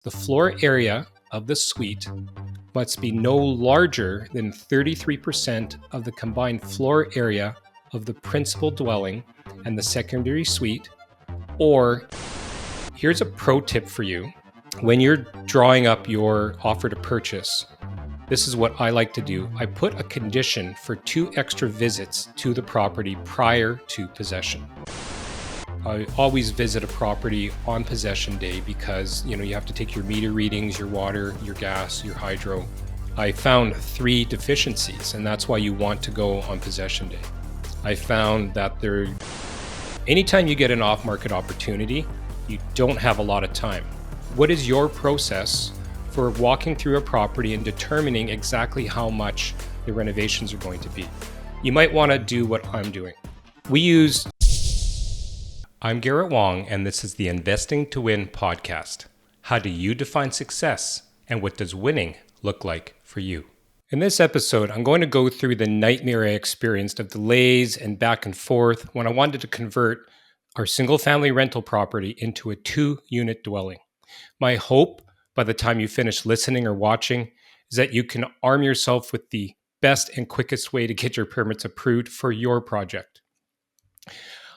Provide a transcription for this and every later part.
The floor area of the suite must be no larger than 33% of the combined floor area of the principal dwelling and the secondary suite. Or here's a pro tip for you. When you're drawing up your offer to purchase, this is what I like to do. I put a condition for 2 extra visits to the property prior to possession. I always visit a property on possession day because, you have to take your meter readings, your water, your gas, your hydro. I found 3 deficiencies, and that's why you want to go on possession day. I found that anytime you get an off-market opportunity, you don't have a lot of time. What is your process for walking through a property and determining exactly how much the renovations are going to be? You might want to do what I'm doing. I'm Garrett Wong, and this is the Investing to Win podcast. How do you define success, and what does winning look like for you? In this episode, I'm going to go through the nightmare I experienced of delays and back and forth when I wanted to convert our single-family rental property into a 2-unit dwelling. My hope, by the time you finish listening or watching, is that you can arm yourself with the best and quickest way to get your permits approved for your project.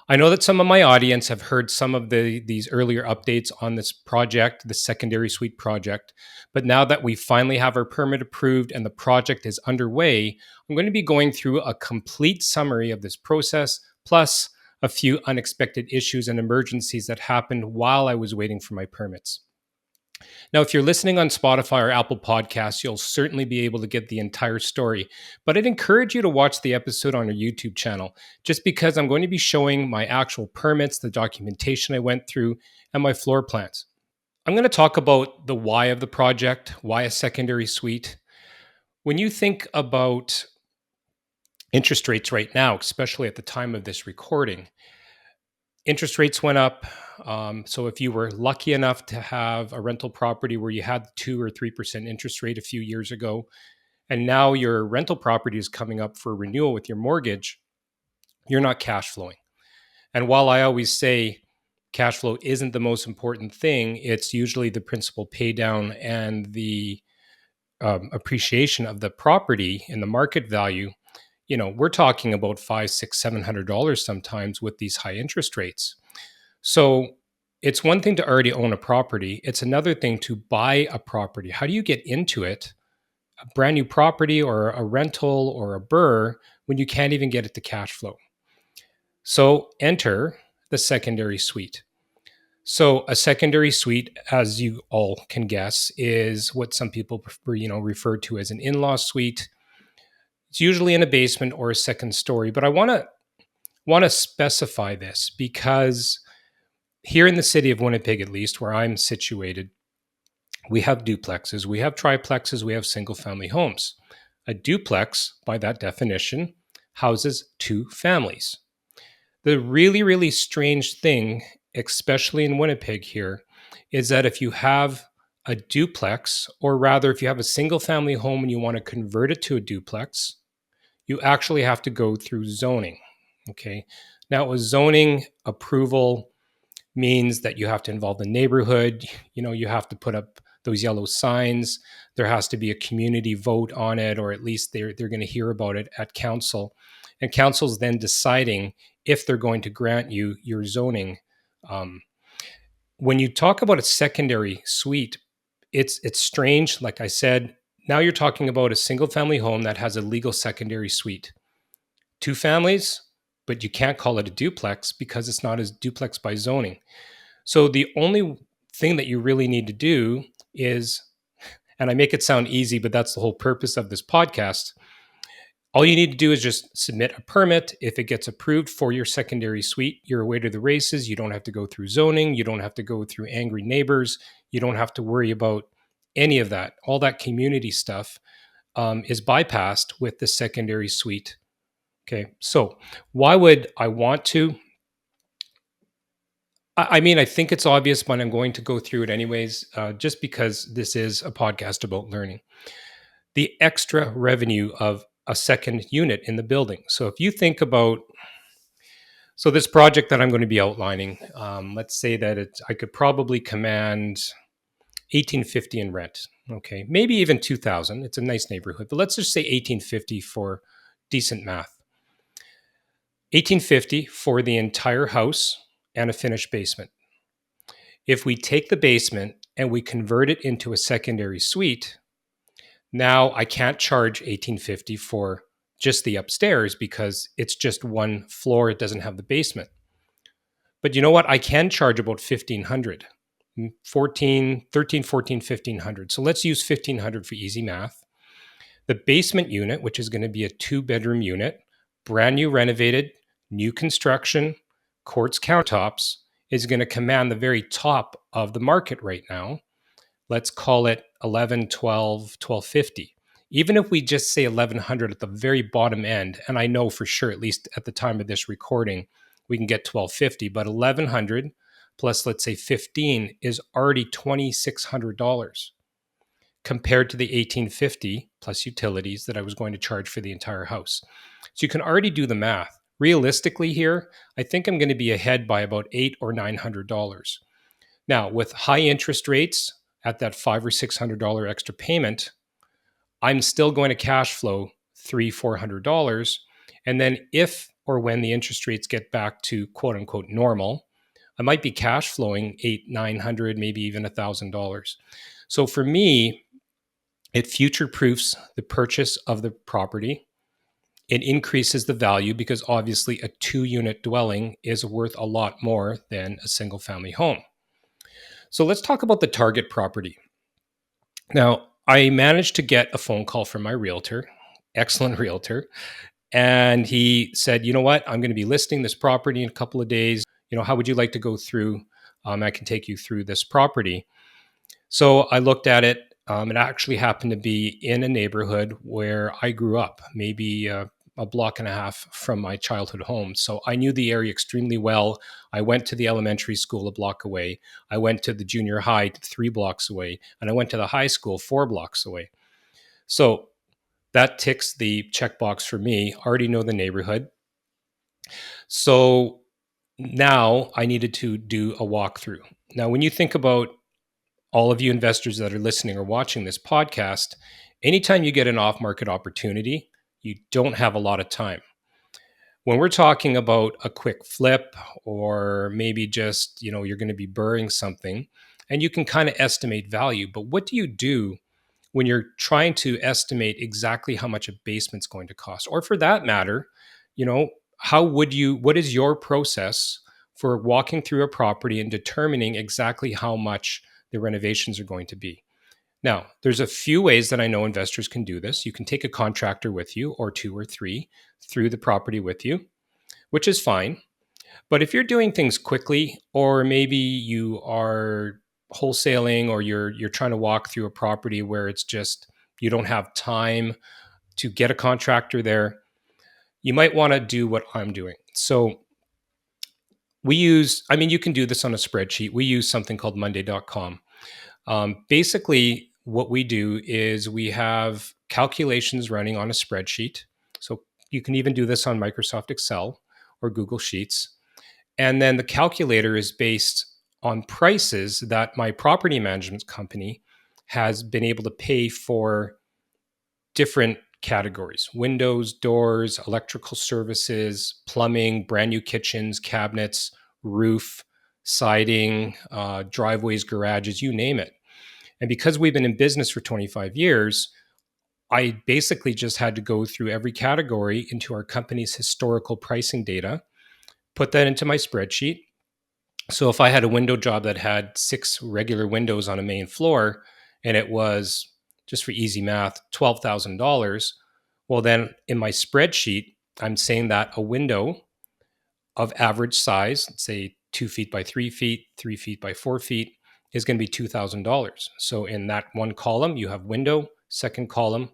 I know that some of my audience have heard some of these earlier updates on this project, the secondary suite project, but now that we finally have our permit approved and the project is underway, I'm going to be going through a complete summary of this process, plus a few unexpected issues and emergencies that happened while I was waiting for my permits. Now, if you're listening on Spotify or Apple Podcasts, you'll certainly be able to get the entire story, but I'd encourage you to watch the episode on our YouTube channel, just because I'm going to be showing my actual permits, the documentation I went through, and my floor plans. I'm going to talk about the why of the project, why a secondary suite. When you think about interest rates right now, especially at the time of this recording, interest rates went up. So if you were lucky enough to have a rental property where you had 2 or 3% interest rate a few years ago, and now your rental property is coming up for renewal with your mortgage, you're not cash flowing. And while I always say cash flow isn't the most important thing, it's usually the principal pay down and the appreciation of the property and the market value. We're talking about $500, $600, $700 sometimes with these high interest rates. So it's one thing to already own a property. It's another thing to buy a property. How do you get into it, a brand new property or a rental or a BRRRR, when you can't even get it to cash flow? So enter the secondary suite. So a secondary suite, as you all can guess, is what some people refer to as an in-law suite. It's usually in a basement or a second story, but I want to specify this because here in the city of Winnipeg, at least where I'm situated, we have duplexes, we have triplexes, we have single-family homes. A duplex, by that definition, houses 2 families. The really, really strange thing, especially in Winnipeg here, is that if you have a duplex, or rather if you have a single-family home and you want to convert it to a duplex, you actually have to go through zoning. Okay. Now, a zoning approval means that you have to involve the neighborhood. You have to put up those yellow signs. There has to be a community vote on it, or at least they're going to hear about it at council. And council's then deciding if they're going to grant you your zoning. When you talk about a secondary suite, it's strange. Like I said, now you're talking about a single family home that has a legal secondary suite. 2 families, but you can't call it a duplex because it's not a duplex by zoning. So the only thing that you really need to do is, and I make it sound easy, but that's the whole purpose of this podcast. All you need to do is just submit a permit. If it gets approved for your secondary suite, you're away to the races. You don't have to go through zoning. You don't have to go through angry neighbors. You don't have to worry about any of that. All that community stuff is bypassed with the secondary suite. Okay, so why would I want to? I mean, I think it's obvious, but I'm going to go through it anyways, just because this is a podcast about learning. The extra revenue of a second unit in the building. So if you think about, this project that I'm going to be outlining, let's say that I could probably command 1850 in rent. Okay, maybe even 2000. It's a nice neighborhood, but let's just say 1850 for decent math. 1850 for the entire house and a finished basement. If we take the basement and we convert it into a secondary suite, now I can't charge 1850 for just the upstairs because it's just one floor. It doesn't have the basement. But you know what? I can charge about 1500, 14, 13, 14, 1500. So let's use 1500 for easy math. The basement unit, which is going to be a 2-bedroom unit, brand new renovated, new construction, quartz countertops, is going to command the very top of the market right now. Let's call it 11, 12, 1250. Even if we just say 1100 at the very bottom end, and I know for sure, at least at the time of this recording, we can get 1250, but 1100 plus, let's say 15 is already $2,600 compared to the 1850 plus utilities that I was going to charge for the entire house. So you can already do the math. Realistically here, I think I'm going to be ahead by about $800 or $900. Now, with high interest rates at that $500 or $600 extra payment, I'm still going to cash flow $300, $400. And then if or when the interest rates get back to quote unquote normal, I might be cash flowing $800, $900, maybe even $1,000. So for me, it future proofs the purchase of the property. It increases the value because obviously a 2-unit dwelling is worth a lot more than a single family home. So let's talk about the target property. Now, I managed to get a phone call from my realtor, excellent realtor, and he said, you know what, I'm going to be listing this property in a couple of days. How would you like to go through? I can take you through this property. So I looked at it. It actually happened to be in a neighborhood where I grew up, maybe a block and a half from my childhood home. So I knew the area extremely well. I went to the elementary school a block away. I went to the junior high 3 blocks away. And I went to the high school 4 blocks away. So that ticks the checkbox for me. Already know the neighborhood. So now I needed to do a walkthrough. Now, when you think about all of you investors that are listening or watching this podcast, anytime you get an off-market opportunity, you don't have a lot of time. When we're talking about a quick flip or maybe just, you're going to be burring something and you can kind of estimate value, but what do you do when you're trying to estimate exactly how much a basement's going to cost? Or for that matter, what is your process for walking through a property and determining exactly how much the renovations are going to be? Now, there's a few ways that I know investors can do this. You can take a contractor with you or 2 or 3 through the property with you, which is fine. But if you're doing things quickly, or maybe you are wholesaling or you're trying to walk through a property where it's just you don't have time to get a contractor there, you might want to do what I'm doing. So you can do this on a spreadsheet. We use something called monday.com. Basically, what we do is we have calculations running on a spreadsheet. So you can even do this on Microsoft Excel or Google Sheets. And then the calculator is based on prices that my property management company has been able to pay for different categories: windows, doors, electrical services, plumbing, brand new kitchens, cabinets, roof, siding, driveways, garages, you name it. And because we've been in business for 25 years, I basically just had to go through every category into our company's historical pricing data, put that into my spreadsheet. So if I had a window job that had 6 regular windows on a main floor and it was, just for easy math, $12,000, well, then in my spreadsheet, I'm saying that a window of average size, let's say 2 feet by 3 feet, 3 feet by 4 feet, is going to be $2,000. So in that one column, you have window, second column,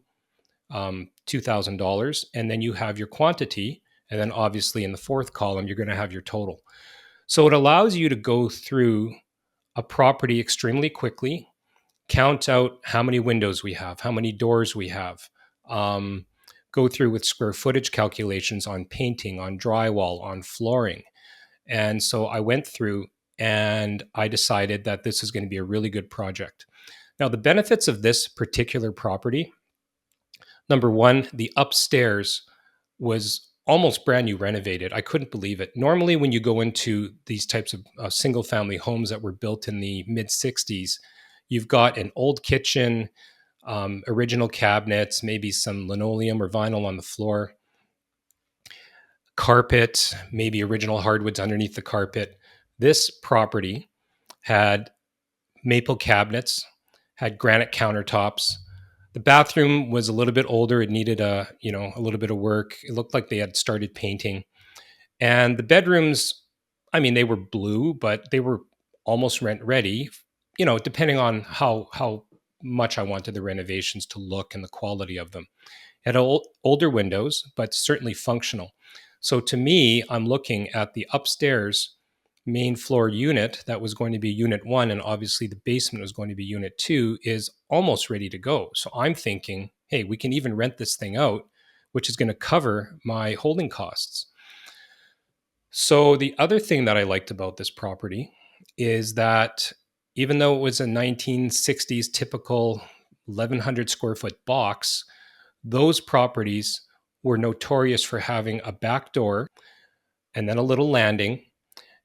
$2,000, and then you have your quantity. And then obviously in the fourth column, you're going to have your total. So it allows you to go through a property extremely quickly, count out how many windows we have, how many doors we have, go through with square footage calculations on painting, on drywall, on flooring. And so I went through and I decided that this is going to be a really good project. Now, the benefits of this particular property, number one, the upstairs was almost brand new renovated. I couldn't believe it. Normally, when you go into these types of single family homes that were built in the mid 60s, you've got an old kitchen, original cabinets, maybe some linoleum or vinyl on the floor, carpet, maybe original hardwoods underneath the carpet. This property had maple cabinets, had granite countertops. The bathroom was a little bit older. It needed a little bit of work. It looked like they had started painting. And the bedrooms, I mean, they were blue, but they were almost rent ready, depending on how much I wanted the renovations to look and the quality of them. It had older windows, but certainly functional. So to me, I'm looking at the upstairs main floor unit that was going to be unit one, and obviously the basement was going to be unit two, is almost ready to go. So I'm thinking, hey, we can even rent this thing out, which is going to cover my holding costs. So the other thing that I liked about this property is that even though it was a 1960s typical 1,100 square foot box, those properties were notorious for having a back door and then a little landing.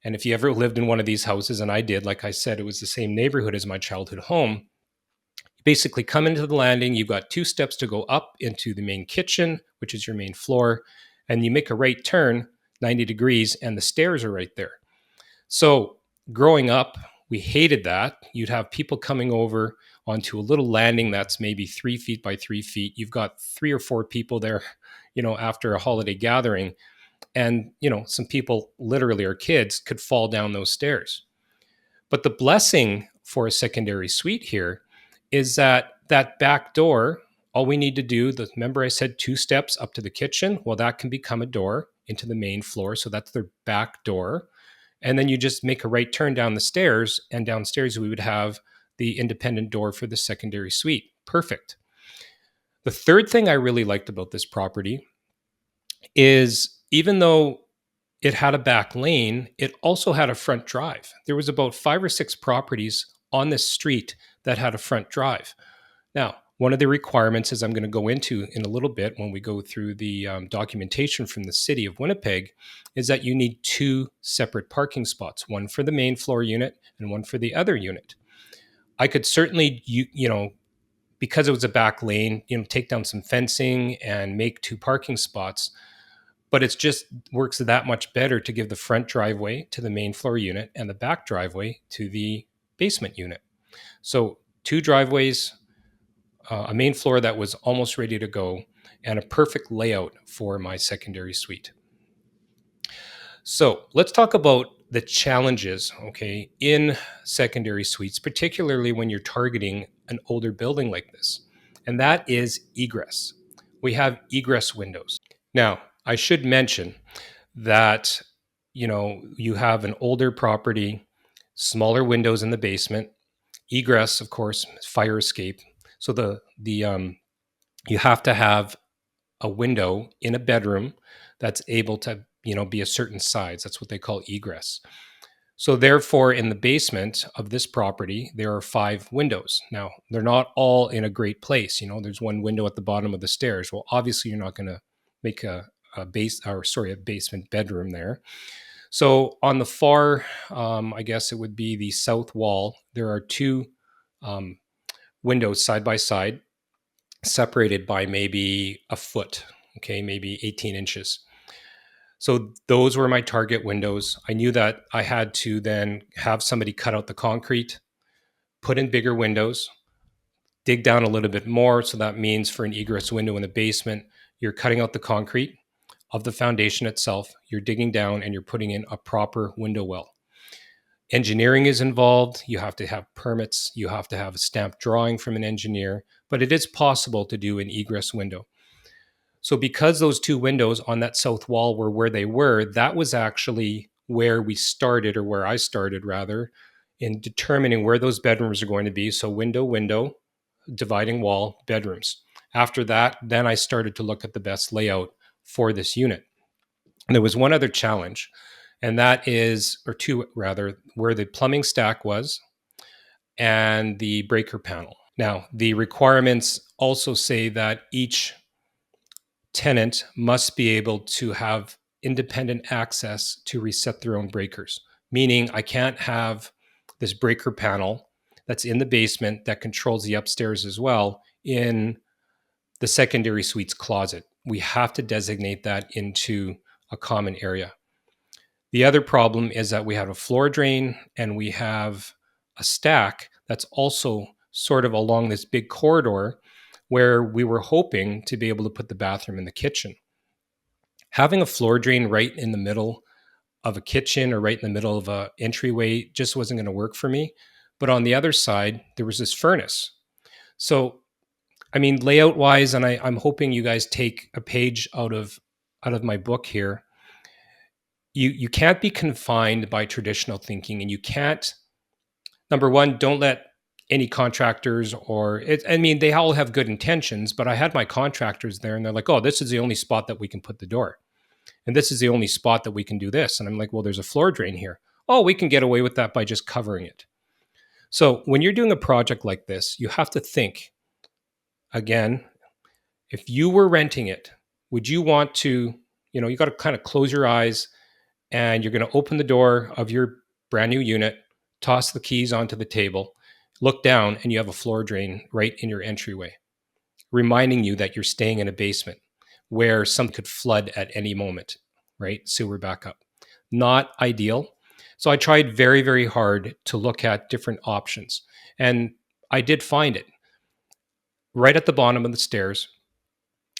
And if you ever lived in one of these houses, and I did, like I said, it was the same neighborhood as my childhood home. You basically come into the landing, you've got 2 steps to go up into the main kitchen, which is your main floor, and you make a right turn 90 degrees, and the stairs are right there. So growing up, we hated that. You'd have people coming over onto a little landing that's maybe 3 feet by 3 feet. You've got 3 or 4 people there, after a holiday gathering. And, some people, literally our kids, could fall down those stairs. But the blessing for a secondary suite here is that back door, all we need to do, remember I said 2 steps up to the kitchen? Well, that can become a door into the main floor. So that's their back door. And then you just make a right turn down the stairs, and downstairs we would have the independent door for the secondary suite. Perfect. The third thing I really liked about this property is even though it had a back lane, it also had a front drive. There was about 5 or 6 properties on this street that had a front drive. Now, one of the requirements, as I'm going to go into in a little bit when we go through the documentation from the city of Winnipeg, is that you need 2 separate parking spots, one for the main floor unit and one for the other unit. I could certainly, because it was a back lane, take down some fencing and make 2 parking spots. But it just works that much better to give the front driveway to the main floor unit and the back driveway to the basement unit. So 2 driveways, a main floor that was almost ready to go, and a perfect layout for my secondary suite. So let's talk about the challenges, in secondary suites, particularly when you're targeting an older building like this. And that is egress. We have egress windows. Now, I should mention that, you have an older property, smaller windows in the basement, egress, of course, fire escape. So you have to have a window in a bedroom that's able to, be a certain size. That's what they call egress. So therefore, in the basement of this property, there are 5 windows. Now, they're not all in a great place. There's one window at the bottom of the stairs. Well, obviously, you're not going to make a basement bedroom there. So on the far, I guess it would be the south wall, there are 2 windows side by side, separated by maybe a foot, maybe 18 inches. So those were my target windows. I knew that I had to then have somebody cut out the concrete, put in bigger windows, dig down a little bit more. So that means for an egress window in the basement, you're cutting out the concrete of the foundation itself, you're digging down, and you're putting in a proper window well. Engineering is involved. You have to have permits. You have to have a stamped drawing from an engineer, but it is possible to do an egress window. So because those 2 windows on that south wall were where they were, that was actually where we started, or where I started rather, in determining where those bedrooms are going to be. So window, dividing wall, bedrooms. After that, then I started to look at the best layout for this unit. And there was one other challenge, and that is, or 2 rather, where the plumbing stack was and the breaker panel. Now, the requirements also say that each tenant must be able to have independent access to reset their own breakers, meaning I can't have this breaker panel that's in the basement that controls the upstairs as well in the secondary suites closet. We have to designate that into a common area. The other problem is that we have a floor drain and we have a stack that's also sort of along this big corridor where we were hoping to be able to put the bathroom in the kitchen. Having a floor drain right in the middle of a kitchen or right in the middle of a entryway just wasn't going to work for me. But on the other side, there was this furnace. So, I mean, layout wise, and I'm hoping you guys take a page out of my book here. You can't be confined by traditional thinking, and you can't. Number one, don't let any contractors or it. I mean, they all have good intentions, but I had my contractors there, and they're like, "Oh, this is the only spot that we can put the door." And this is the only spot that we can do this. And I'm like, well, there's a floor drain here. Oh, we can get away with that by just covering it. So when you're doing a project like this, you have to think again, if you were renting it, would you want to, you got to kind of close your eyes and you're going to open the door of your brand new unit, toss the keys onto the table, look down, and you have a floor drain right in your entryway, reminding you that you're staying in a basement where something could flood at any moment, right? Sewer backup. Not ideal. So I tried very, very hard to look at different options. And I did find it right at the bottom of the stairs.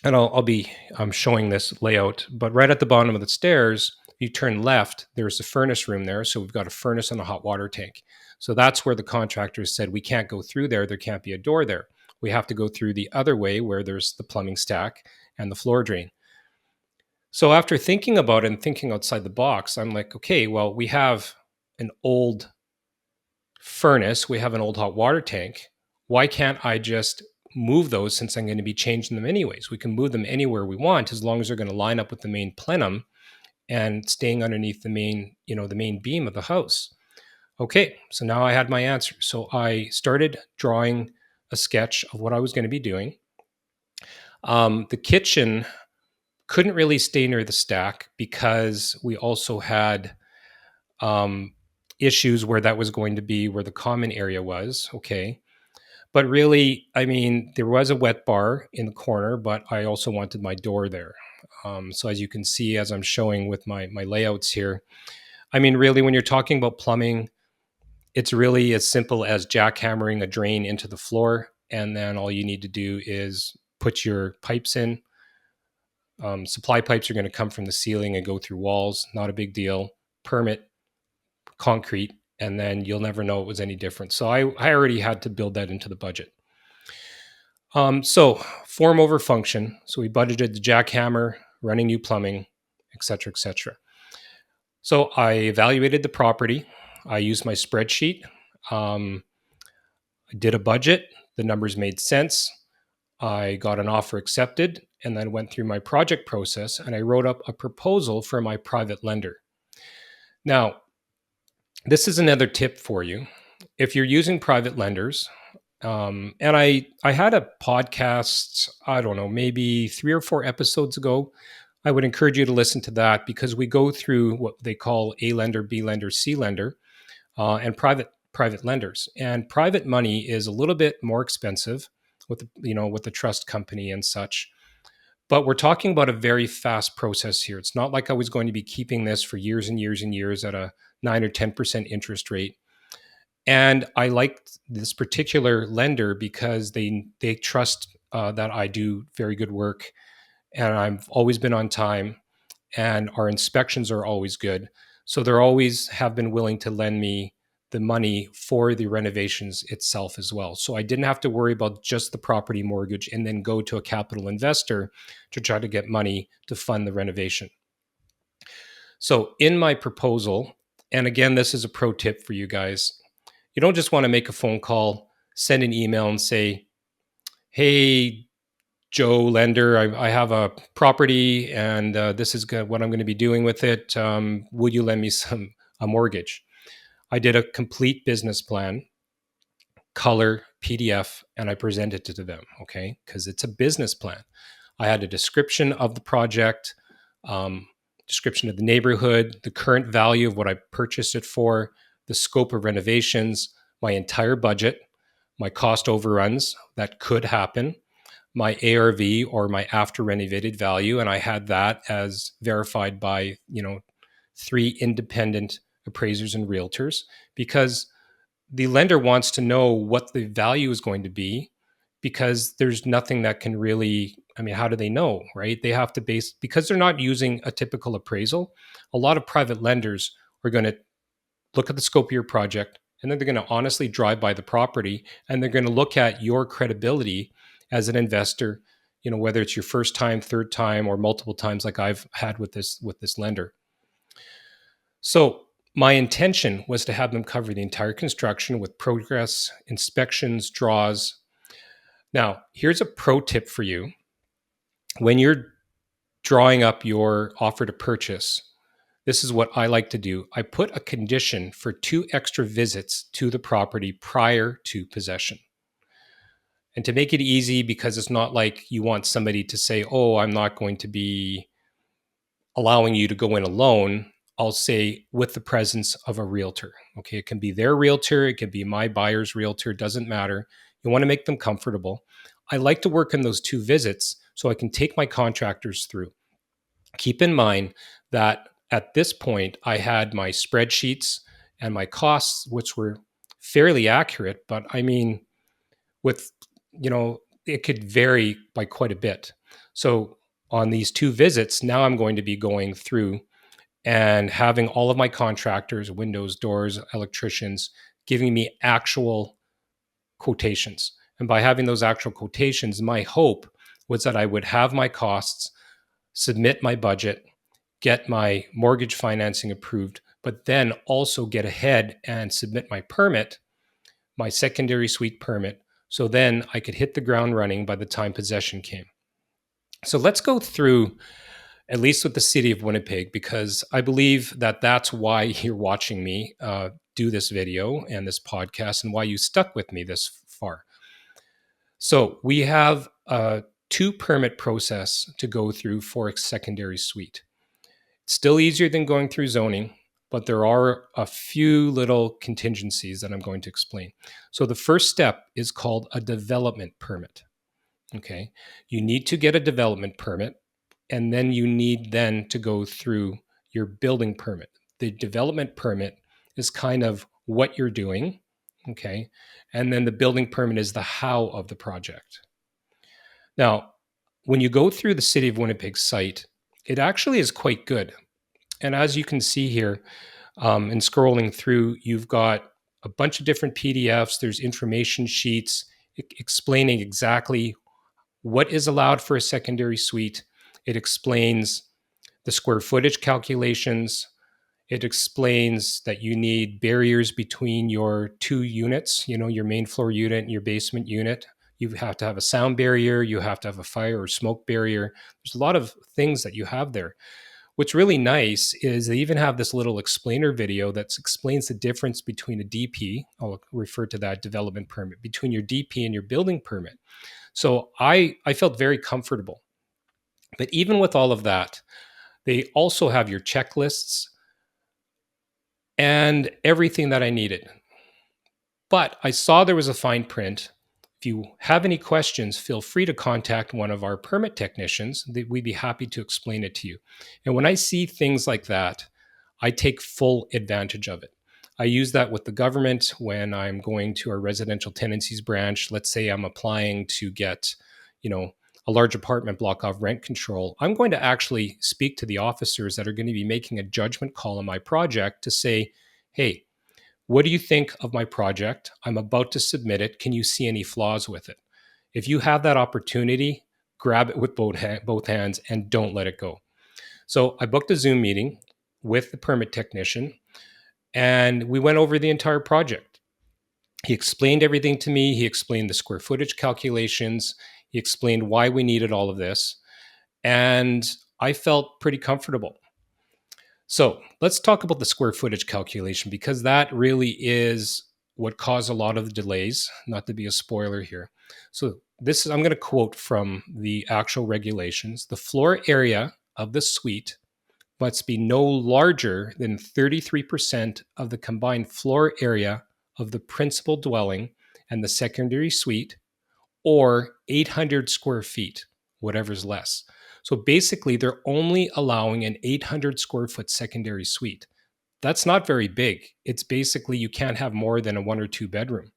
And I'm showing this layout, but right at the bottom of the stairs, you turn left, there's a furnace room there. So we've got a furnace and a hot water tank. So that's where the contractors said, we can't go through there. There can't be a door there. We have to go through the other way where there's the plumbing stack and the floor drain. So after thinking about it and thinking outside the box, I'm like, okay, well, we have an old furnace, we have an old hot water tank. Why can't I just move those since I'm going to be changing them anyways? We can move them anywhere we want as long as they're going to line up with the main plenum and staying underneath the main beam of the house. Okay, so now I had my answer. So I started drawing a sketch of what I was going to be doing. The kitchen couldn't really stay near the stack because we also had issues where that was going to be where the common area was. Okay. But really, I mean, there was a wet bar in the corner, but I also wanted my door there. So as you can see, as I'm showing with my layouts here, I mean, really, when you're talking about plumbing, it's really as simple as jackhammering a drain into the floor. And then all you need to do is put your pipes in. Supply pipes are going to come from the ceiling and go through walls. Not a big deal. Permit concrete, and then you'll never know it was any different. So I already had to build that into the budget. So form over function. So we budgeted the jackhammer, running new plumbing, et cetera, et cetera. So I evaluated the property. I used my spreadsheet. I did a budget. The numbers made sense. I got an offer accepted and then went through my project process and I wrote up a proposal for my private lender. Now, this is another tip for you. If you're using private lenders, and I had a podcast, I don't know, maybe 3 or 4 episodes ago. I would encourage you to listen to that because we go through what they call A lender, B lender, C lender, and private lenders. And private money is a little bit more expensive with the trust company and such. But we're talking about a very fast process here. It's not like I was going to be keeping this for years and years and years at a 9 or 10% interest rate. And I liked this particular lender because they trust that I do very good work and I've always been on time and our inspections are always good. So they're always have been willing to lend me the money for the renovations itself as well. So I didn't have to worry about just the property mortgage and then go to a capital investor to try to get money to fund the renovation. So in my proposal, and again, this is a pro tip for you guys, you don't just want to make a phone call, send an email and say, hey, Joe lender, I have a property and this is what I'm going to be doing with it. Would you lend me a mortgage? I did a complete business plan. color PDF and I present it to them, okay? Because it's a business plan. I had a description of the project, um, description of the neighborhood, the current value of what I purchased it for, the scope of renovations, my entire budget, my cost overruns that could happen, my ARV or my after renovated value, and I had that as verified by, 3 independent appraisers and realtors, because the lender wants to know what the value is going to be, because there's nothing that can really, I mean, how do they know, right? They have to base, because they're not using a typical appraisal. A lot of private lenders are going to look at the scope of your project, and then they're going to honestly drive by the property, and they're going to look at your credibility as an investor, whether it's your first time, third time, or multiple times like I've had with this lender. So my intention was to have them cover the entire construction with progress, inspections, draws. Now, here's a pro tip for you. When you're drawing up your offer to purchase, this is what I like to do. I put a condition for 2 extra visits to the property prior to possession. And to make it easy, because it's not like you want somebody to say, oh, I'm not going to be allowing you to go in alone, I'll say with the presence of a realtor. Okay, it can be their realtor, it can be my buyer's realtor, doesn't matter. You want to make them comfortable. I like to work in those 2 visits so I can take my contractors through. Keep in mind that at this point, I had my spreadsheets and my costs, which were fairly accurate, but I mean, with, it could vary by quite a bit. So on these 2 visits, now I'm going to be going through and having all of my contractors, windows, doors, electricians, giving me actual quotations. And by having those actual quotations, my hope was that I would have my costs, submit my budget, get my mortgage financing approved, but then also get ahead and submit my permit, my secondary suite permit. So then I could hit the ground running by the time possession came. So let's go through, at least with the city of Winnipeg, because I believe that that's why you're watching me do this video and this podcast, and why you stuck with me this far. So we have a 2 permit process to go through for a secondary suite. It's still easier than going through zoning, but there are a few little contingencies that I'm going to explain. So the first step is called a development permit. Okay. You need to get a development permit, and then you need then to go through your building permit. The development permit is kind of what you're doing. Okay. And then the building permit is the how of the project. Now, when you go through the City of Winnipeg site, it actually is quite good. And as you can see here, and scrolling through, you've got a bunch of different PDFs. There's information sheets explaining exactly what is allowed for a secondary suite. It explains the square footage calculations. It explains that you need barriers between your 2 units, your main floor unit and your basement unit. You have to have a sound barrier. You have to have a fire or smoke barrier. There's a lot of things that you have there. What's really nice is they even have this little explainer video that explains the difference between a DP, I'll refer to that development permit, between your DP and your building permit. So I felt very comfortable. But even with all of that, they also have your checklists and everything that I needed. But I saw there was a fine print. If you have any questions, feel free to contact one of our permit technicians. We'd be happy to explain it to you. And when I see things like that, I take full advantage of it. I use that with the government when I'm going to our residential tenancies branch. Let's say I'm applying to get, a large apartment block off rent control. I'm going to actually speak to the officers that are going to be making a judgment call on my project to say, hey, what do you think of my project? I'm about to submit it. Can you see any flaws with it? If you have that opportunity, grab it with both hands and don't let it go. So I booked a Zoom meeting with the permit technician, and we went over the entire project. He explained everything to me. He explained the square footage calculations. He explained why we needed all of this. And I felt pretty comfortable. So let's talk about the square footage calculation, because that really is what caused a lot of the delays, not to be a spoiler here. So I'm going to quote from the actual regulations. The floor area of the suite must be no larger than 33% of the combined floor area of the principal dwelling and the secondary suite, or 800 square feet, whatever's less. So basically, they're only allowing an 800 square foot secondary suite. That's not very big. It's basically you can't have more than a one or two bedroom.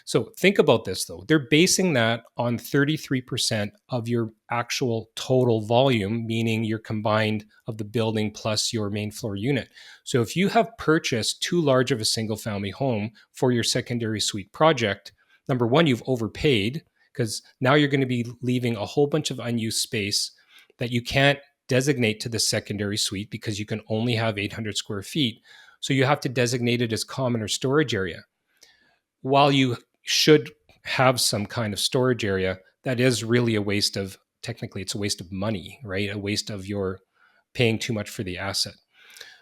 So think about this though. They're basing that on 33% of your actual total volume, meaning your combined of the building plus your main floor unit. So if you have purchased too large of a single family home for your secondary suite project, number one, you've overpaid because now you're going to be leaving a whole bunch of unused space that you can't designate to the secondary suite because you can only have 800 square feet. So you have to designate it as common or storage area. While you should have some kind of storage area, that is really technically it's a waste of money, right? A waste of your paying too much for the asset.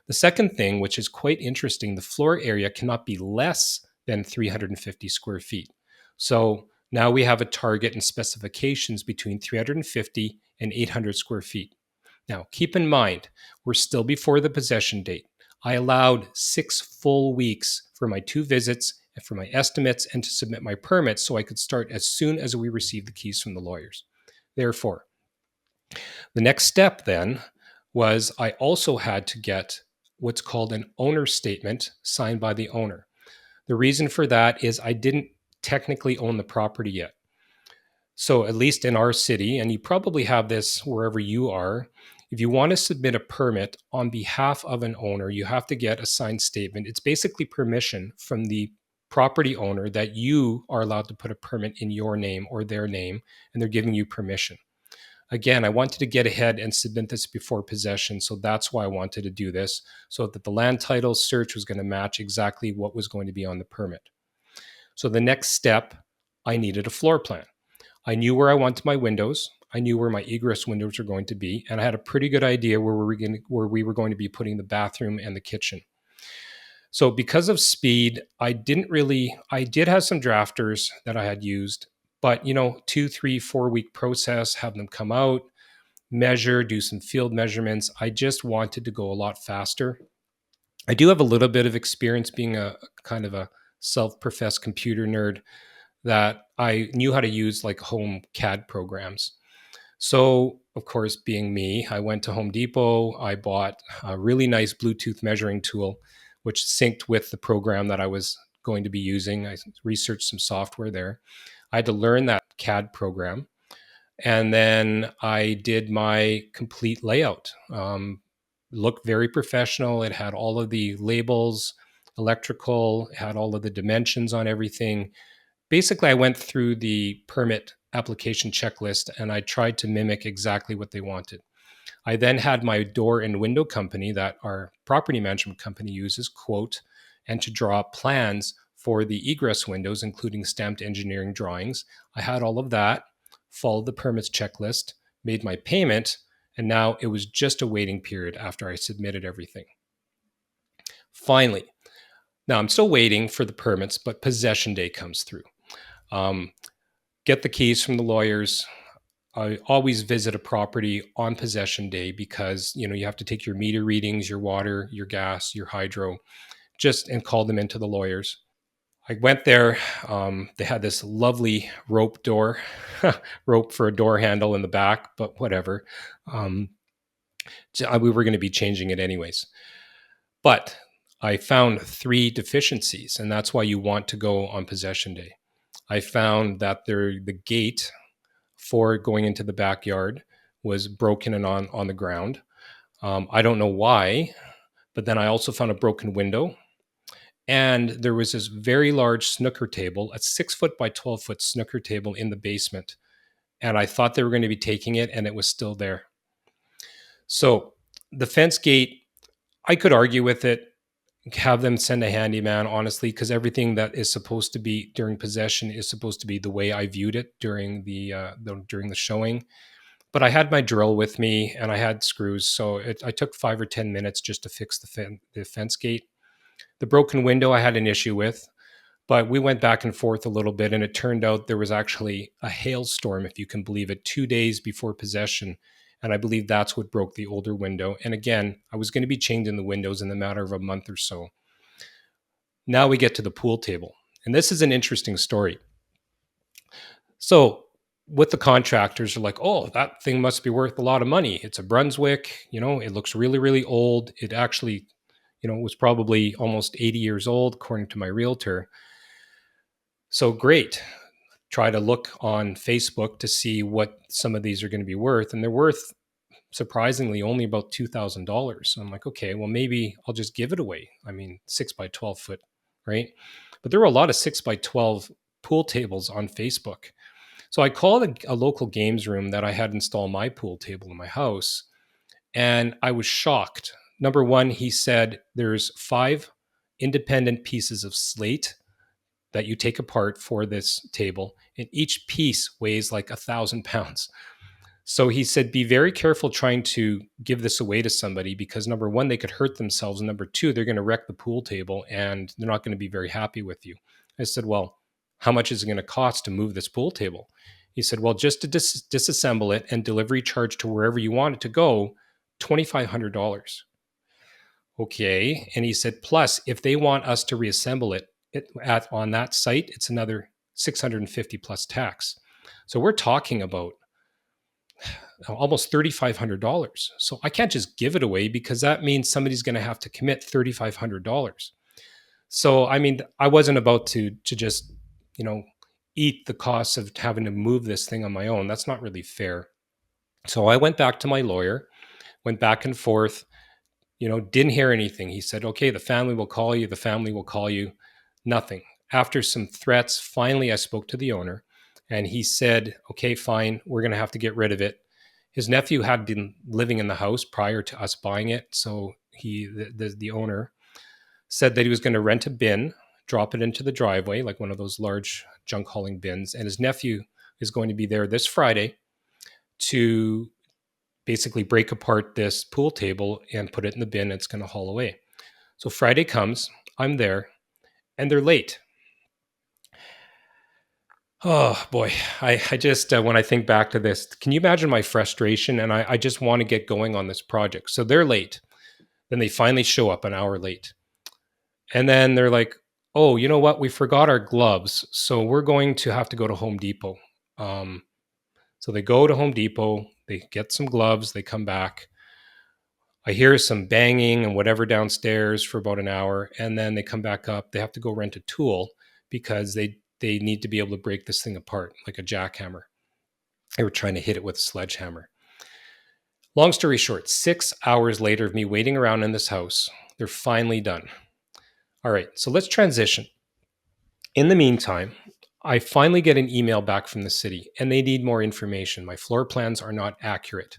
The second thing, which is quite interesting, the floor area cannot be less than 350 square feet. So now we have a target and specifications between 350 and 800 square feet. Now, keep in mind, we're still before the possession date. I allowed 6 full weeks for my 2 visits and for my estimates and to submit my permits so I could start as soon as we received the keys from the lawyers. Therefore, the next step then was I also had to get what's called an owner statement signed by the owner. The reason for that is I didn't technically own the property yet. So at least in our city, and you probably have this wherever you are, if you want to submit a permit on behalf of an owner, you have to get a signed statement. It's basically permission from the property owner that you are allowed to put a permit in your name or their name, and they're giving you permission. Again, I wanted to get ahead and submit this before possession, so that's why I wanted to do this, so that the land title search was going to match exactly what was going to be on the permit. So the next step, I needed a floor plan. I knew where I wanted my windows. I knew where my egress windows were going to be, and I had a pretty good idea where we were going to be putting the bathroom and the kitchen. So because of speed, I did have some drafters that I had used, but 2, 3, 4 week process, have them come out, measure, do some field measurements. I just wanted to go a lot faster. I do have a little bit of experience being a kind of a self-professed computer nerd, that I knew how to use like home CAD programs. So, of course, being me, I went to Home Depot. I bought a really nice Bluetooth measuring tool, which synced with the program that I was going to be using. I researched some software there. I had to learn that CAD program. And then I did my complete layout. Looked very professional. It had all of the labels, electrical, it had all of the dimensions on everything. Basically, I went through the permit application checklist and I tried to mimic exactly what they wanted. I then had my door and window company that our property management company uses quote and to draw plans for the egress windows, including stamped engineering drawings. I had all of that, followed the permits checklist, made my payment, and now it was just a waiting period after I submitted everything. Finally, now I'm still waiting for the permits, but possession day comes through. Get the keys from the lawyers. I always visit a property on possession day because you have to take your meter readings, your water, your gas, your hydro, and call them into the lawyers. I went there. They had this lovely rope door, rope for a door handle in the back, but whatever. We were going to be changing it anyways. But I found 3 deficiencies, and that's why you want to go on possession day. I found that the gate for going into the backyard was broken and on the ground. I don't know why, but then I also found a broken window. And there was this very large snooker table, a 6-foot by 12-foot snooker table in the basement. And I thought they were going to be taking it, and it was still there. So the fence gate, I could argue with it, have them send a handyman, honestly, because everything that is supposed to be during possession is supposed to be the way I viewed it during the showing. But I had my drill with me and I had screws, so I took 5 or 10 minutes just to fix the fence gate. The broken window I had an issue with. But we went back and forth a little bit, and it turned out there was actually a hailstorm, if you can believe it, 2 days before possession. And I believe that's what broke the older window. And again, I was going to be changing the windows in the matter of a month or so. Now we get to the pool table. And this is an interesting story. So with the contractors, are like, oh, that thing must be worth a lot of money. It's a Brunswick, it looks really, really old. It actually, was probably almost 80 years old, according to my realtor. So great. Try to look on Facebook to see what some of these are going to be worth. And they're worth surprisingly only about $2,000. So I'm like, okay, well, maybe I'll just give it away. I mean, 6 by 12 foot, right? But there were a lot of 6 by 12 pool tables on Facebook. So I called a local games room that I had installed my pool table in my house. And I was shocked. Number one, he said there's 5 independent pieces of slate that you take apart for this table, and each piece weighs like 1,000 pounds. So he said, be very careful trying to give this away to somebody because number one, they could hurt themselves. And number two, they're going to wreck the pool table and they're not going to be very happy with you. I said, well, how much is it going to cost to move this pool table? He said, well, just to disassemble it and delivery charge to wherever you want it to go, $2,500. Okay. And he said, plus, if they want us to reassemble it, on that site, it's another 650 plus tax. So we're talking about almost $3,500. So I can't just give it away because that means somebody's going to have to commit $3,500. So, I mean, I wasn't about to just, eat the costs of having to move this thing on my own. That's not really fair. So I went back to my lawyer, went back and forth, didn't hear anything. He said, okay, the family will call you. The family will call you. Nothing. After some threats, finally, I spoke to the owner and he said, okay, fine, we're going to have to get rid of it. His nephew had been living in the house prior to us buying it. So the owner said that he was going to rent a bin, drop it into the driveway, like one of those large junk hauling bins. And his nephew is going to be there this Friday to basically break apart this pool table and put it in the bin. It's going to haul away. So Friday comes, I'm there, and they're late. Oh boy, I just, when I think back to this, can you imagine my frustration? And I just want to get going on this project. So they're late. Then they finally show up an hour late. And then they're like, oh, you know what? We forgot our gloves. So we're going to have to go to Home Depot. So they go to Home Depot, they get some gloves, they come back. I hear some banging and whatever downstairs for about an hour. And then they come back up. They have to go rent a tool because they need to be able to break this thing apart like a jackhammer. They were trying to hit it with a sledgehammer. Long story short, 6 hours later of me waiting around in this house, they're finally done. All right, so let's transition. In the meantime, I finally get an email back from the city and they need more information. My floor plans are not accurate.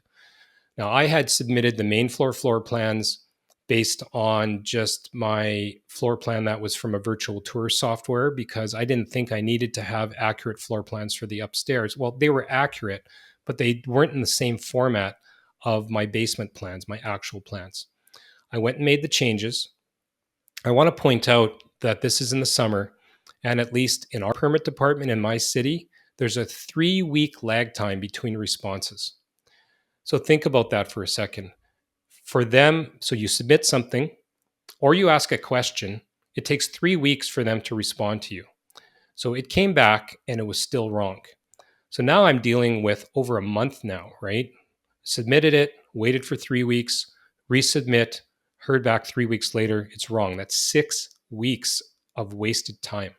Now, I had submitted the main floor plans based on just my floor plan that was from a virtual tour software because I didn't think I needed to have accurate floor plans for the upstairs. Well, they were accurate, but they weren't in the same format of my basement plans, my actual plans. I went and made the changes. I want to point out that this is in the summer, and at least in our permit department in my city, there's a 3-week lag time between responses. So think about that for a second. For them, so you submit something or you ask a question, it takes 3 weeks for them to respond to you. So it came back and it was still wrong. So now I'm dealing with over a month now, right? Submitted it, waited for 3 weeks, resubmit, heard back 3 weeks later, it's wrong. That's 6 weeks of wasted time.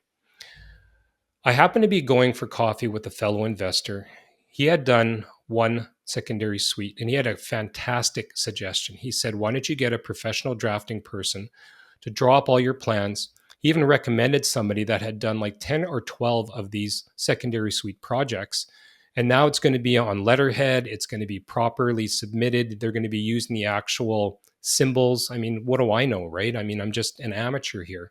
I happened to be going for coffee with a fellow investor. He had done one secondary suite and he had a fantastic suggestion. He said, why don't you get a professional drafting person to draw up all your plans? He even recommended somebody that had done like 10 or 12 of these secondary suite projects. And now it's going to be on letterhead. It's going to be properly submitted. They're going to be using the actual symbols. I mean, what do I know, right? I mean, I'm just an amateur here.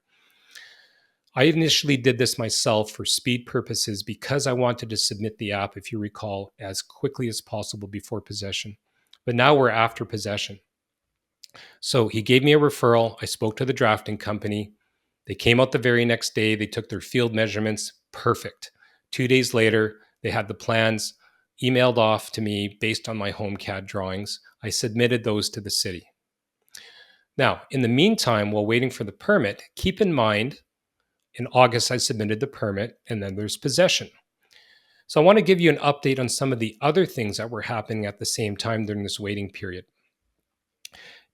I initially did this myself for speed purposes because I wanted to submit the app, if you recall, as quickly as possible before possession. But now we're after possession. So he gave me a referral. I spoke to the drafting company. They came out the very next day. They took their field measurements. Perfect. 2 days later, they had the plans emailed off to me based on my home CAD drawings. I submitted those to the city. Now, in the meantime, while waiting for the permit, keep in mind, in August, I submitted the permit, and then there's possession. So I want to give you an update on some of the other things that were happening at the same time during this waiting period.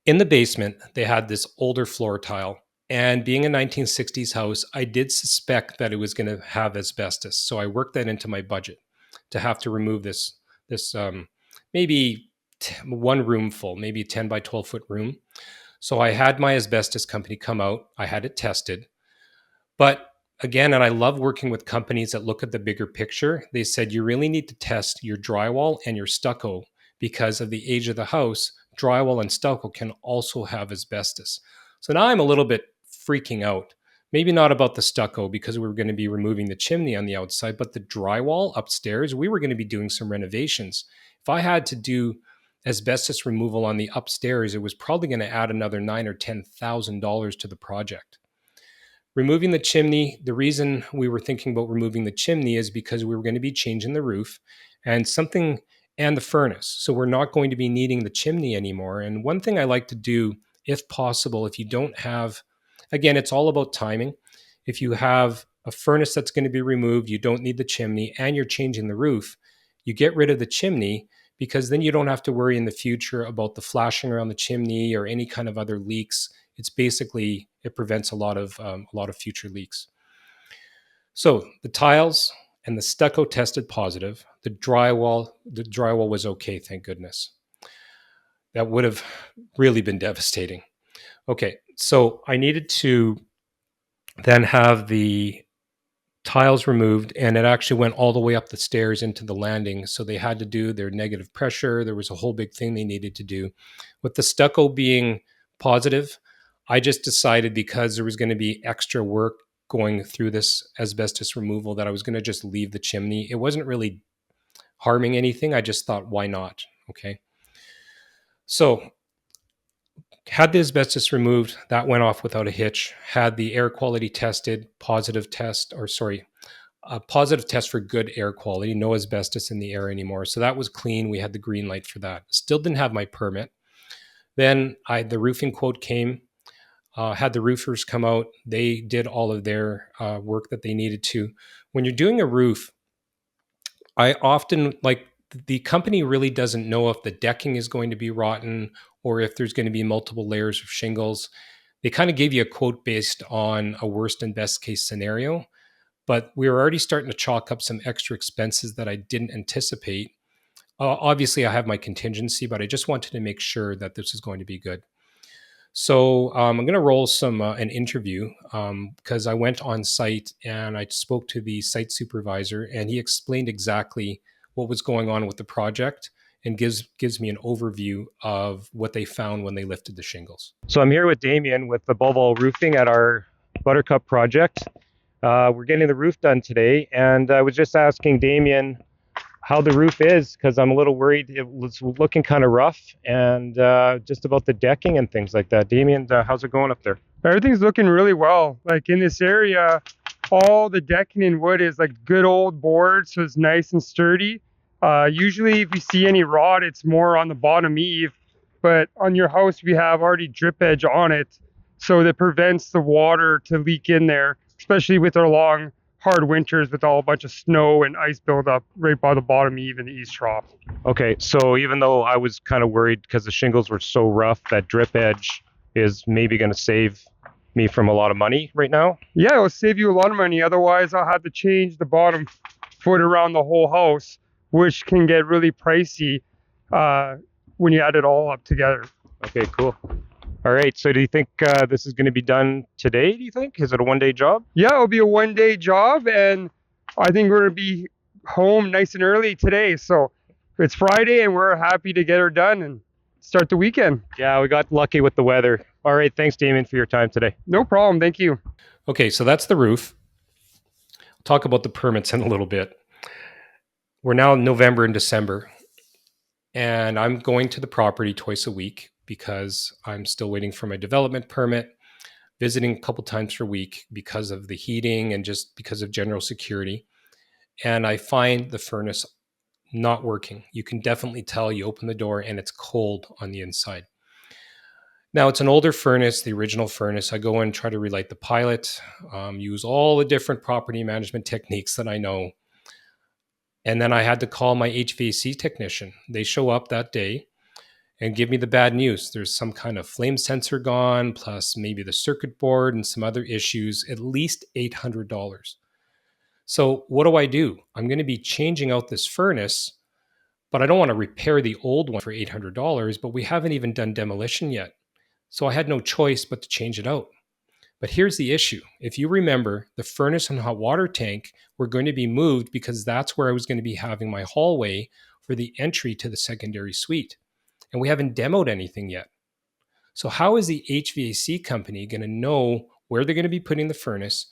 In the basement, they had this older floor tile. And being a 1960s house, I did suspect that it was going to have asbestos. So I worked that into my budget to have to remove this maybe one room full, maybe a 10 by 12 foot room. So I had my asbestos company come out. I had it tested. But again, and I love working with companies that look at the bigger picture. They said, you really need to test your drywall and your stucco because of the age of the house. Drywall and stucco can also have asbestos. So now I'm a little bit freaking out. Maybe not about the stucco because we were going to be removing the chimney on the outside, but the drywall upstairs, we were going to be doing some renovations. If I had to do asbestos removal on the upstairs, it was probably going to add another $9,000 or $10,000 to the project. Removing the chimney, the reason we were thinking about removing the chimney is because we were going to be changing the roof and the furnace. So we're not going to be needing the chimney anymore. And one thing I like to do, if possible, if you don't have, again, it's all about timing. If you have a furnace that's going to be removed, you don't need the chimney, and you're changing the roof, you get rid of the chimney because then you don't have to worry in the future about the flashing around the chimney or any kind of other leaks. It prevents a lot of future leaks. So the tiles and the stucco tested positive. The drywall was okay, thank goodness. That would have really been devastating. Okay, so I needed to then have the tiles removed, and it actually went all the way up the stairs into the landing. So they had to do their negative pressure. There was a whole big thing they needed to do. With the stucco being positive, I just decided because there was going to be extra work going through this asbestos removal that I was going to just leave the chimney. It wasn't really harming anything. I just thought, why not? Okay. So had the asbestos removed, that went off without a hitch. Had the air quality tested, positive test for good air quality, no asbestos in the air anymore. So that was clean. We had the green light for that. Still didn't have my permit. Then the roofing quote came, had the roofers come out. They did all of their work that they needed to. When you're doing a roof, I often the company really doesn't know if the decking is going to be rotten or if there's going to be multiple layers of shingles. They kind of gave you a quote based on a worst and best case scenario, but we were already starting to chalk up some extra expenses that I didn't anticipate. Obviously, I have my contingency, but I just wanted to make sure that this is going to be good. So I'm going to roll an interview because I went on site and I spoke to the site supervisor, and he explained exactly what was going on with the project and gives me an overview of what they found when they lifted the shingles. So I'm here with Damien with the Above All Roofing at our Buttercup project. We're getting the roof done today, and I was just asking Damien how the roof is because I'm a little worried. It was looking kind of rough, and just about the decking and things like that. Damien, how's it going up there? Everything's looking really well. Like in this area, all the decking in wood is like good old board, so it's nice and sturdy. Usually if you see any rot, it's more on the bottom eave, but on your house we have already drip edge on it, so that prevents the water to leak in there, especially with our long hard winters with all a bunch of snow and ice buildup right by the bottom eave in the east trough. Okay, so even though I was kind of worried because the shingles were so rough, that drip edge is maybe going to save me from a lot of money right now? Yeah, it'll save you a lot of money. Otherwise, I'll have to change the bottom foot around the whole house, which can get really pricey when you add it all up together. Okay, cool. All right, so do you think this is going to be done today, do you think? Is it a one-day job? Yeah, it'll be a one-day job, and I think we're going to be home nice and early today. So it's Friday, and we're happy to get her done and start the weekend. Yeah, we got lucky with the weather. All right, thanks, Damien, for your time today. No problem, thank you. Okay, so that's the roof. I'll talk about the permits in a little bit. We're now in November and December, and I'm going to the property twice a week because I'm still waiting for my development permit. visiting a couple times per week because of the heating and just because of general security. And I find the furnace not working. You can definitely tell. You open the door and it's cold on the inside. Now it's an older furnace, the original furnace. I go and try to relight the pilot, use all the different property management techniques that I know. And then I had to call my HVAC technician. They show up that day and give me the bad news. There's some kind of flame sensor gone, plus maybe the circuit board and some other issues, at least $800. So what do? I'm going to be changing out this furnace, but I don't want to repair the old one for $800, but we haven't even done demolition yet. So I had no choice but to change it out. But here's the issue. If you remember, the furnace and hot water tank were going to be moved because that's where I was going to be having my hallway for the entry to the secondary suite. And we haven't demoed anything yet. So how is the HVAC company going to know where they're going to be putting the furnace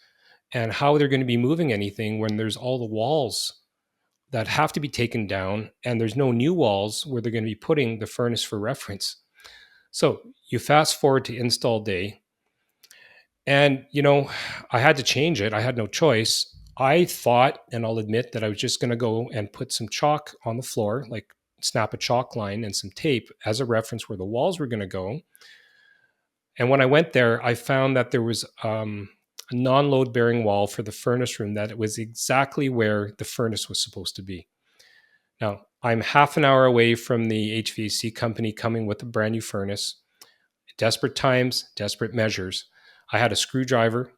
and how they're going to be moving anything when there's all the walls that have to be taken down and there's no new walls where they're going to be putting the furnace for reference? So you fast forward to install day. And, I had to change it. I had no choice. I thought, and I'll admit that I was just going to go and put some chalk on the floor, like snap a chalk line and some tape as a reference where the walls were going to go. And when I went there, I found that there was a non-load bearing wall for the furnace room, that it was exactly where the furnace was supposed to be. Now, I'm half an hour away from the HVAC company coming with a brand new furnace. Desperate times, desperate measures. I had a screwdriver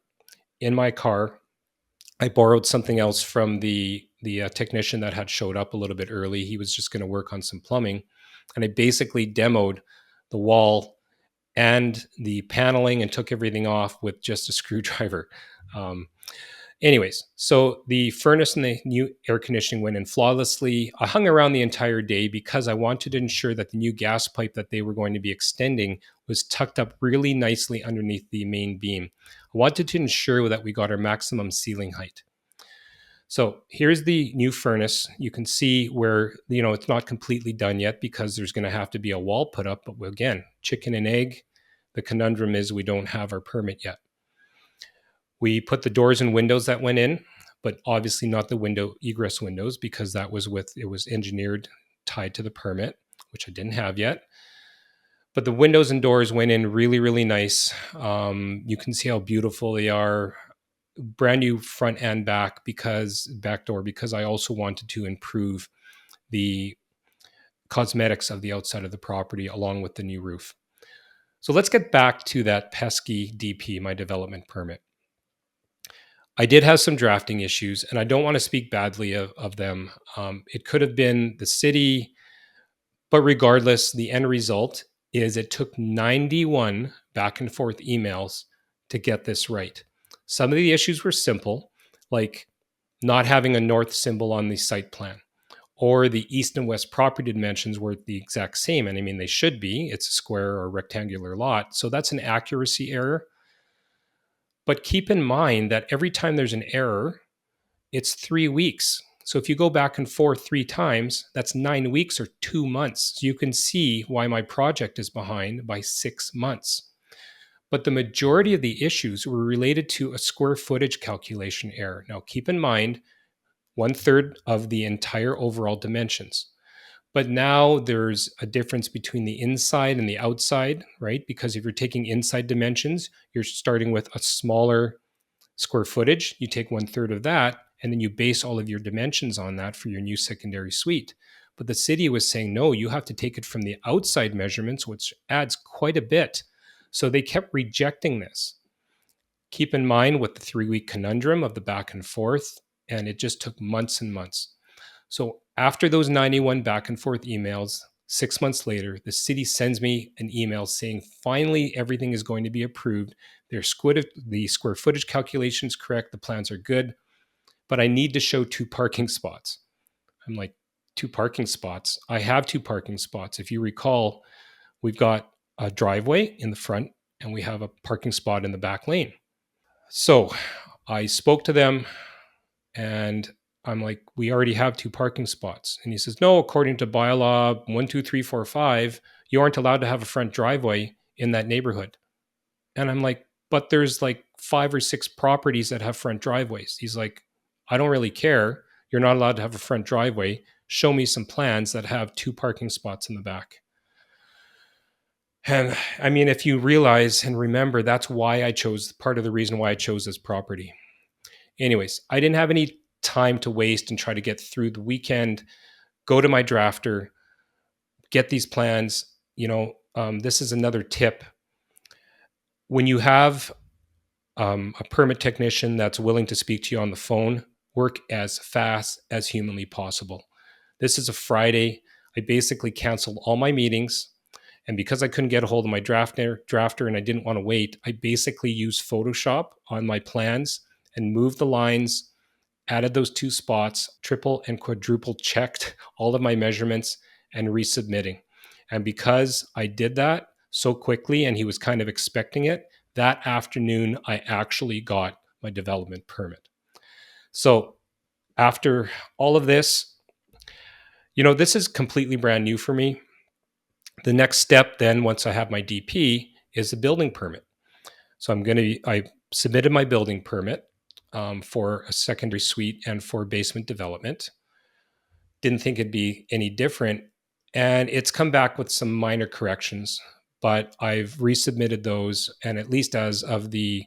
in my car. I borrowed something else from the technician that had showed up a little bit early. He was just going to work on some plumbing. And I basically demoed the wall and the paneling and took everything off with just a screwdriver. Anyways, so the furnace and the new air conditioning went in flawlessly. I hung around the entire day because I wanted to ensure that the new gas pipe that they were going to be extending was tucked up really nicely underneath the main beam. I wanted to ensure that we got our maximum ceiling height. So here's the new furnace. You can see where, it's not completely done yet because there's going to have to be a wall put up. But again, chicken and egg. The conundrum is we don't have our permit yet. We put the doors and windows that went in, but obviously not the window egress windows because it was engineered tied to the permit, which I didn't have yet. But the windows and doors went in really, really nice. You can see how beautiful they are. Brand new front and back door because I also wanted to improve the cosmetics of the outside of the property along with the new roof. So let's get back to that pesky DP, my development permit. I did have some drafting issues, and I don't want to speak badly of them. It could have been the city, but regardless, the end result is it took 91 back and forth emails to get this right. Some of the issues were simple, like not having a north symbol on the site plan, or the east and west property dimensions were the exact same. And I mean, they should be. It's a square or rectangular lot. So that's an accuracy error. But keep in mind that every time there's an error, it's 3 weeks. So if you go back and forth 3 times, that's 9 weeks or 2 months. So you can see why my project is behind by 6 months. But the majority of the issues were related to a square footage calculation error. Now, keep in mind, 1/3 of the entire overall dimensions. But now there's a difference between the inside and the outside, right? Because if you're taking inside dimensions, you're starting with a smaller square footage. You take 1/3 of that, and then you base all of your dimensions on that for your new secondary suite. But the city was saying, no, you have to take it from the outside measurements, which adds quite a bit. So they kept rejecting this. Keep in mind with the 3-week conundrum of the back and forth, and it just took months and months. So after those 91 back and forth emails, 6 months later, the city sends me an email saying, finally, everything is going to be approved. The square footage calculation is correct. The plans are good, but I need to show 2 parking spots. I'm like, 2 parking spots? I have 2 parking spots. If you recall, we've got a driveway in the front and we have a parking spot in the back lane. So I spoke to them and I'm like, we already have 2 parking spots. And he says, no, according to bylaw 1, 2, 3, 4, 5, you aren't allowed to have a front driveway in that neighborhood. And I'm like, but there's like 5 or 6 properties that have front driveways. He's like, I don't really care. You're not allowed to have a front driveway. Show me some plans that have 2 parking spots in the back. And I mean, if you realize and remember, that's why I chose, part of the reason why I chose this property. Anyways, I didn't have any time to waste and try to get through the weekend, go to my drafter, get these plans. This is another tip. When you have a permit technician that's willing to speak to you on the phone, work as fast as humanly possible. This is a Friday. I basically canceled all my meetings. And because I couldn't get a hold of my drafter and I didn't want to wait, I basically used Photoshop on my plans and moved the lines, added those 2 spots, triple and quadruple checked all of my measurements and resubmitting. And because I did that so quickly and he was kind of expecting it, that afternoon, I actually got my development permit. So after all of this, this is completely brand new for me. The next step then, once I have my DP, is a building permit. So I submitted my building permit for a secondary suite and for basement development. Didn't think it'd be any different. And it's come back with some minor corrections, but I've resubmitted those. And at least as of the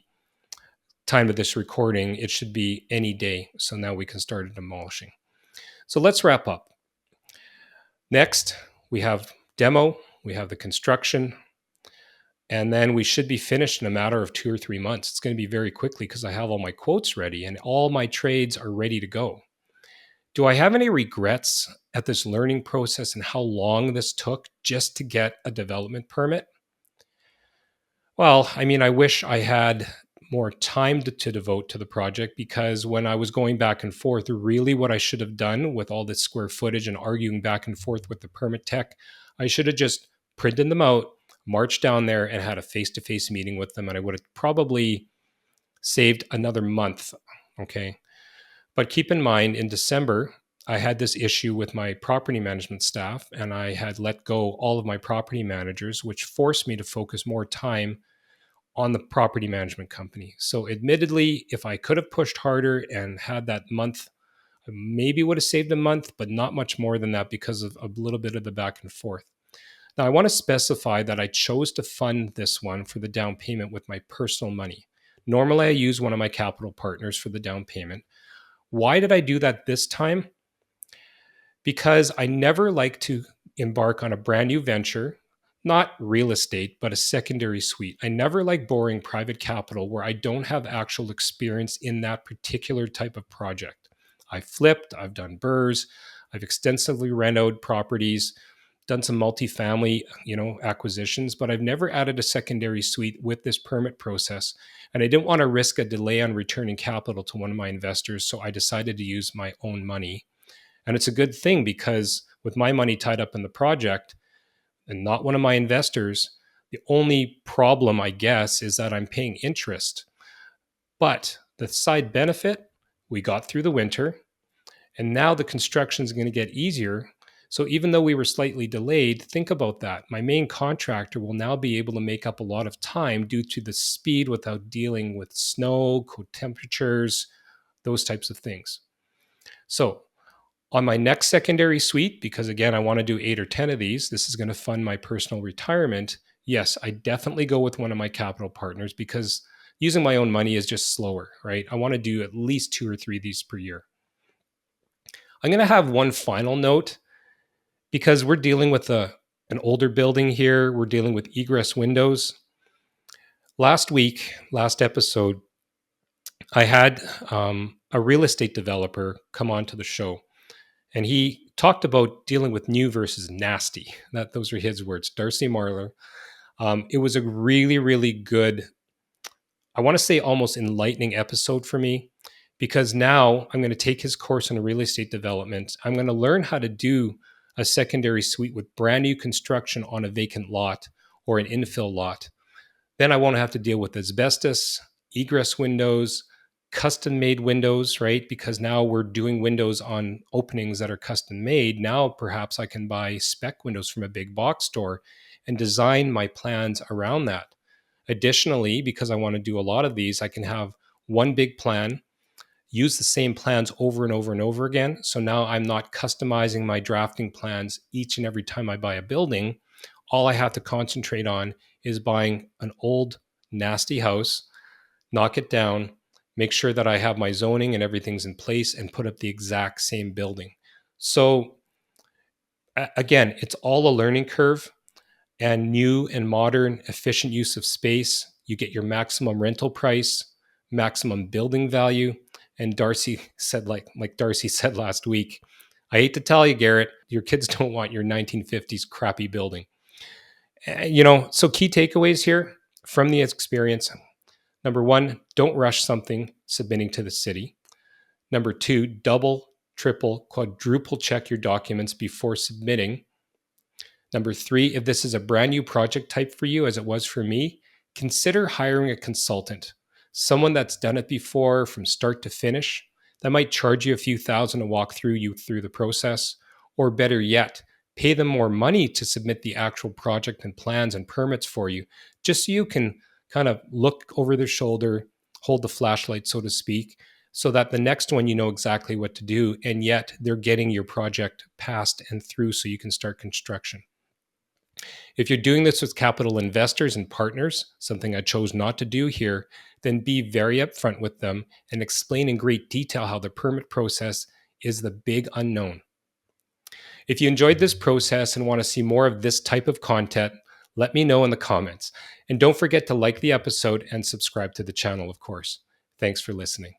time of this recording, it should be any day. So now we can start demolishing. So let's wrap up. Next, we have demo, we have the construction, and then we should be finished in a matter of 2 or 3 months. It's going to be very quickly because I have all my quotes ready and all my trades are ready to go. Do I have any regrets at this learning process and how long this took just to get a development permit? Well, I mean, I wish I had more time to devote to the project, because when I was going back and forth, really what I should have done with all this square footage and arguing back and forth with the permit tech, I should have just printed them out, marched down there and had a face-to-face meeting with them, and I would have probably saved another month. Okay. But keep in mind, in December, I had this issue with my property management staff, and I had let go all of my property managers, which forced me to focus more time on the property management company. So admittedly, if I could have pushed harder and had that month, I maybe would have saved a month, but not much more than that because of a little bit of the back and forth. Now, I want to specify that I chose to fund this one for the down payment with my personal money. Normally, I use one of my capital partners for the down payment. Why did I do that this time? Because I never like to embark on a brand new venture, not real estate, but a secondary suite. I never like borrowing private capital where I don't have actual experience in that particular type of project. I've flipped, I've done BRRRRs, I've extensively rent out properties, done some multifamily, acquisitions, but I've never added a secondary suite with this permit process. And I didn't want to risk a delay on returning capital to one of my investors, so I decided to use my own money. And it's a good thing because with my money tied up in the project and not one of my investors, the only problem, I guess, is that I'm paying interest. But the side benefit, we got through the winter, and now the construction is going to get easier. So even though we were slightly delayed, think about that. My main contractor will now be able to make up a lot of time due to the speed without dealing with snow, cold temperatures, those types of things. So on my next secondary suite, because again, I want to do 8 or 10 of these, this is going to fund my personal retirement. Yes, I definitely go with one of my capital partners because using my own money is just slower, right? I want to do at least 2 or 3 of these per year. I'm going to have one final note because we're dealing with an older building here. We're dealing with egress windows. Last episode, I had a real estate developer come on to the show. And he talked about dealing with new versus nasty. Those are his words, Darcy Marler. It was a really, really good, I want to say almost enlightening episode for me, because now I'm going to take his course in real estate development. I'm going to learn how to do a secondary suite with brand new construction on a vacant lot or an infill lot. Then I won't have to deal with asbestos, egress windows, custom made windows, right? Because now we're doing windows on openings that are custom made. Now perhaps I can buy spec windows from a big box store and design my plans around that. Additionally, because I want to do a lot of these, I can have one big plan, use the same plans over and over and over again. So now I'm not customizing my drafting plans each and every time I buy a building. All I have to concentrate on is buying an old, nasty house, knock it down, make sure that I have my zoning and everything's in place, and put up the exact same building. So again, it's all a learning curve, and new and modern efficient use of space. You get your maximum rental price, maximum building value. And Darcy said, like Darcy said last week, I hate to tell you, Garrett, your kids don't want your 1950s crappy building. So key takeaways here from the experience. Number one, don't rush something submitting to the city. Number two, double, triple, quadruple check your documents before submitting. Number three, if this is a brand new project type for you, as it was for me, consider hiring a consultant, someone that's done it before from start to finish. That might charge you a few thousand to walk you through the process, or better yet, pay them more money to submit the actual project and plans and permits for you, just so you can kind of look over their shoulder, hold the flashlight, so to speak, so that the next one you know exactly what to do, and yet they're getting your project passed and through so you can start construction. If you're doing this with capital investors and partners, something I chose not to do here, then be very upfront with them and explain in great detail how the permit process is the big unknown. If you enjoyed this process and want to see more of this type of content, let me know in the comments. And don't forget to like the episode and subscribe to the channel, of course. Thanks for listening.